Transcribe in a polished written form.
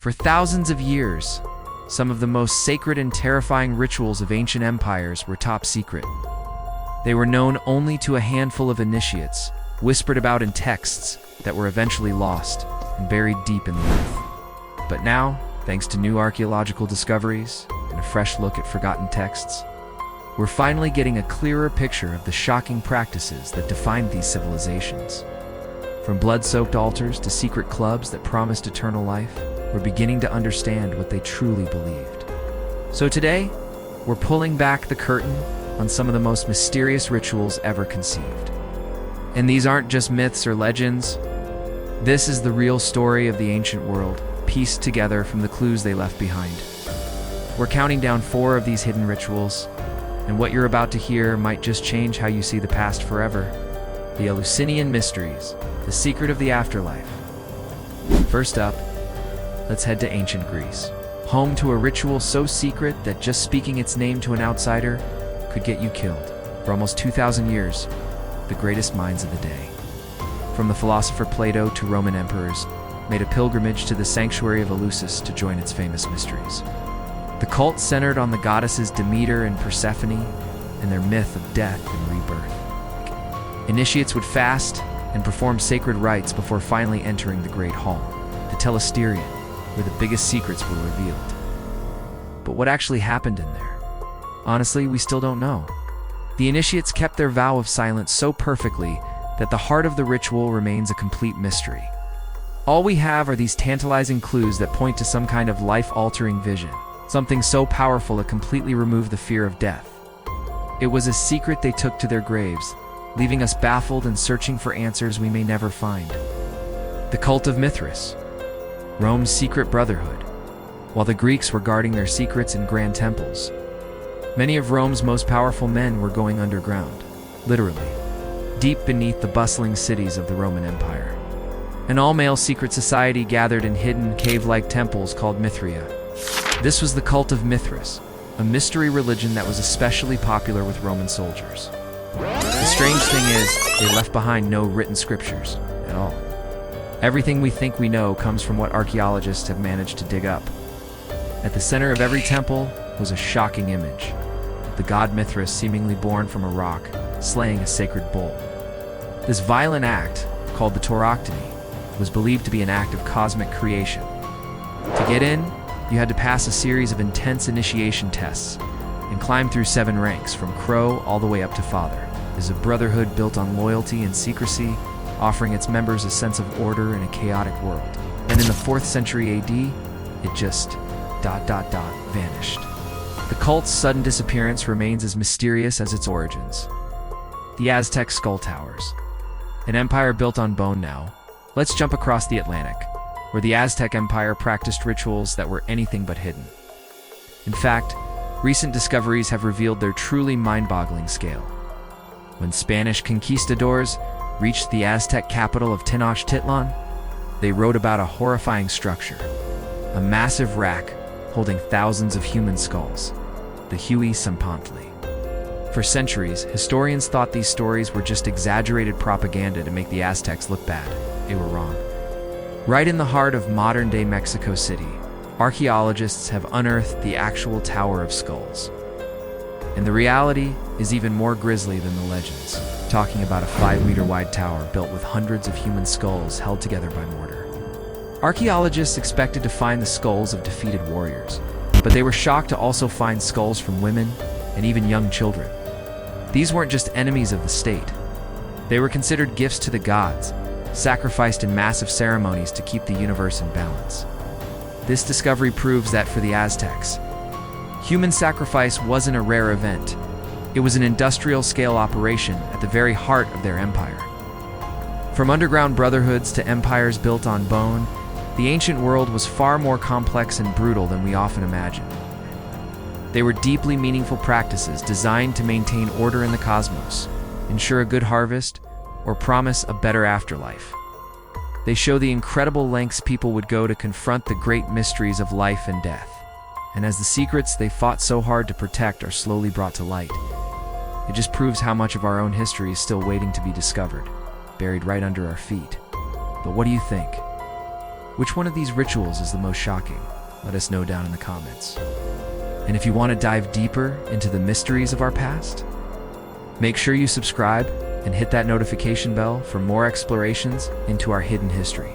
For thousands of years, some of the most sacred and terrifying rituals of ancient empires were top secret. They were known only to a handful of initiates, whispered about in texts that were eventually lost and buried deep in the earth. But now, thanks to new archaeological discoveries and a fresh look at forgotten texts, we're finally getting a clearer picture of the shocking practices that defined these civilizations. From blood-soaked altars to secret clubs that promised eternal life, we're beginning to understand what they truly believed. So today, we're pulling back the curtain on some of the most mysterious rituals ever conceived. And these aren't just myths or legends. This is the real story of the ancient world, pieced together from the clues they left behind. We're counting down 4 of these hidden rituals, and what you're about to hear might just change how you see the past forever. The Eleusinian Mysteries, the secret of the afterlife. First up, let's head to ancient Greece, home to a ritual so secret that just speaking its name to an outsider could get you killed. For almost 2,000 years, the greatest minds of the day, from the philosopher Plato to Roman emperors, made a pilgrimage to the sanctuary of Eleusis to join its famous mysteries. The cult centered on the goddesses Demeter and Persephone and their myth of death and rebirth. Initiates would fast and perform sacred rites before finally entering the Great Hall, the Telesterion, where the biggest secrets were revealed. But what actually happened in there? Honestly, we still don't know. The initiates kept their vow of silence so perfectly that the heart of the ritual remains a complete mystery. All we have are these tantalizing clues that point to some kind of life-altering vision, something so powerful it completely removed the fear of death. It was a secret they took to their graves, leaving us baffled and searching for answers we may never find. The Cult of Mithras, Rome's secret brotherhood. While the Greeks were guarding their secrets in grand temples, many of Rome's most powerful men were going underground, literally, deep beneath the bustling cities of the Roman Empire. An all-male secret society gathered in hidden, cave-like temples called Mithria. This was the Cult of Mithras, a mystery religion that was especially popular with Roman soldiers. The strange thing is, they left behind no written scriptures at all. Everything we think we know comes from what archaeologists have managed to dig up. At the center of every temple was a shocking image, the god Mithras seemingly born from a rock, slaying a sacred bull. This violent act, called the tauroctony, was believed to be an act of cosmic creation. To get in, you had to pass a series of intense initiation tests and climb through 7 ranks, from crow all the way up to father. It is a brotherhood built on loyalty and secrecy, offering its members a sense of order in a chaotic world. And in the 4th century AD, it just ... vanished. The cult's sudden disappearance remains as mysterious as its origins. The Aztec Skull Towers, an empire built on bone now. Let's jump across the Atlantic, where the Aztec Empire practiced rituals that were anything but hidden. In fact, recent discoveries have revealed their truly mind-boggling scale. When Spanish conquistadors reached the Aztec capital of Tenochtitlan, they wrote about a horrifying structure, a massive rack holding thousands of human skulls, the Huey-Sampantli. For centuries, historians thought these stories were just exaggerated propaganda to make the Aztecs look bad. They were wrong. Right in the heart of modern-day Mexico City, archaeologists have unearthed the actual Tower of Skulls. And the reality is even more grisly than the legends, talking about a 5-meter-wide tower built with hundreds of human skulls held together by mortar. Archaeologists expected to find the skulls of defeated warriors, but they were shocked to also find skulls from women and even young children. These weren't just enemies of the state. They were considered gifts to the gods, sacrificed in massive ceremonies to keep the universe in balance. This discovery proves that for the Aztecs, human sacrifice wasn't a rare event. It was an industrial-scale operation at the very heart of their empire. From underground brotherhoods to empires built on bone, the ancient world was far more complex and brutal than we often imagine. They were deeply meaningful practices designed to maintain order in the cosmos, ensure a good harvest, or promise a better afterlife. They show the incredible lengths people would go to confront the great mysteries of life and death. And as the secrets they fought so hard to protect are slowly brought to light, it just proves how much of our own history is still waiting to be discovered, buried right under our feet. But what do you think? Which one of these rituals is the most shocking? Let us know down in the comments. And if you want to dive deeper into the mysteries of our past, make sure you subscribe and hit that notification bell for more explorations into our hidden history.